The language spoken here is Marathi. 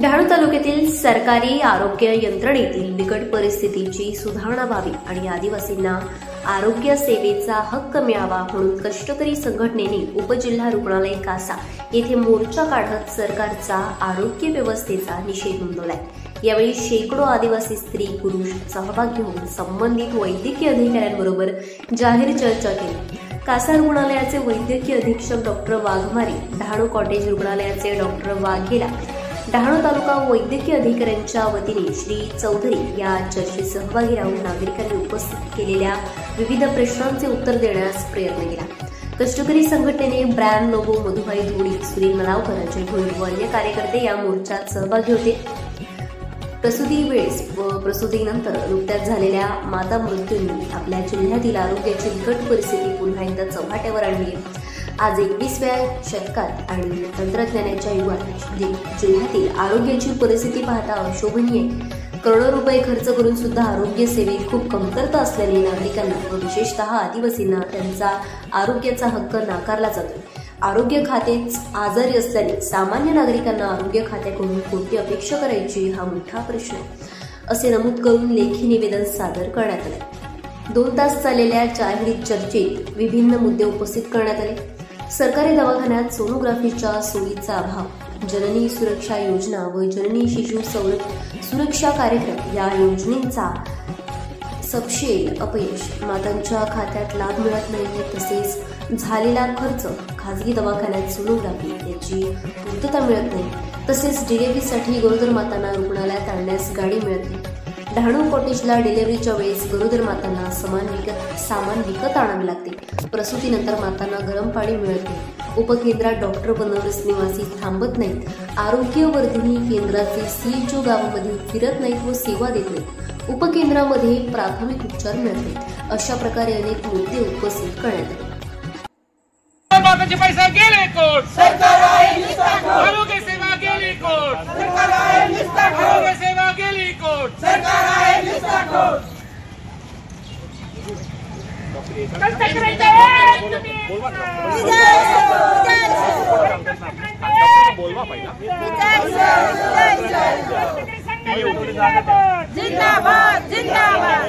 डहाणू तालुक्यातील सरकारी आरोग्य यंत्रणेतील बिकट परिस्थितीची सुधारणा व्हावी आणि आदिवासींना आरोग्य सेवेचा हक्क मिळावा म्हणून कष्टकरी संघटनेने उपजिल्हा रुग्णालय कासा येथे मोर्चा काढत सरकारचा आरोग्य व्यवस्थेचा निषेध नोंदवलाय। यावेळी शेकडो आदिवासी स्त्री पुरुष सहभाग घेऊन संबंधित वैद्यकीय अधिकाऱ्यांबरोबर जाहीर चर्चा केली। कासा रुग्णालयाचे वैद्यकीय अधीक्षक डॉक्टर वाघमारे, डहाणू कॉटेज रुग्णालयाचे डॉक्टर वाघेला, डहाणू तालुका वैद्यकीय अधिकाऱ्यांच्या वतीने श्री चौधरी या चर्चेत सहभागी राहून नागरिकांनी उपस्थित केलेल्या विविध प्रश्नांचे उत्तर देण्यास प्रयत्न केला। कष्टकरी संघटनेने ब्रँड लोगो मधुभाई धोडी, सुनील मनावकर, अजय भोईर व अन्य कार्यकर्ते या मोर्चात सहभागी होते। प्रसूती वेळेस व प्रसूतीनंतर नुकत्याच झालेल्या माता मृत्यूंनी आपल्या जिल्ह्यातील आरोग्याची बिकट परिस्थिती पुन्हा एकदा चव्हाट्यावर आणली आहे। आज 21व्या शतकात आणि तंत्रज्ञानाच्या युगात जिल्ह्यातील आरोग्याची परिस्थिती पाहता अशोभनीय करोडो रुपये खर्च करून सुद्धा आरोग्य सेवेत खूप कमतरता असल्याने नागरिकांना व विशेषतः आदिवासींना त्यांचा आरोग्याचा हक्क नाकारला जातो। आरोग्य खातेच आजारी असल्याने सामान्य नागरिकांना आरोग्य खात्याकडून कोणती अपेक्षा करायची हा मोठा प्रश्न असे नमूद करून लेखी निवेदन सादर करण्यात आले। 2 तास चाललेल्या जाहीर चर्चेत विभिन्न मुद्दे उपस्थित करण्यात आले। सरकारी दवाखान्यात सोनोग्राफीच्या सोयीचा अभाव, जननी सुरक्षा योजना व जननी शिशु सुरक्षा कार्यक्रम या योजनेचा सपशेल अपयश, मातांच्या खात्यात लाभ मिळत नाही, तसेच झालेला खर्च, खासगी दवाखान्यात सोनोग्राफी याची पूर्तता मिळत नाही, तसेच डिलिव्हरीसाठी गरोदर मातांना रुग्णालयात आणण्यास गाडी मिळत नाही। डहाणू कॉटेजला डिलिव्हरीच्या वेळेस गरोदर मातांना सामान विकत आणावे लागते। प्रसूतीनंतर मातांना गरम पाणी मिळत नाही। उपकेंद्रात डॉक्टर व नर्स निवासी थांबत नाहीत। आरोग्यवर्धिनी केंद्राचे सीएचओ गावामध्ये फिरत नाहीत व सेवा देत नाहीत। उपकेंद्रामध्ये प्राथमिक उपचार मिळत नाहीत। अशा प्रकारे अनेक मुद्दे उपस्थित करण्यात आले। पैसा गेले कोट, सरकार आहे निष्ठावंत, आरोग्य सेवा गेली कोट, सरकार आहे निष्ठावंत, आरोग्य सेवा गेली कोट, सरकार आहे निष्ठावंत। जिंदाबाद जिंदाबाद।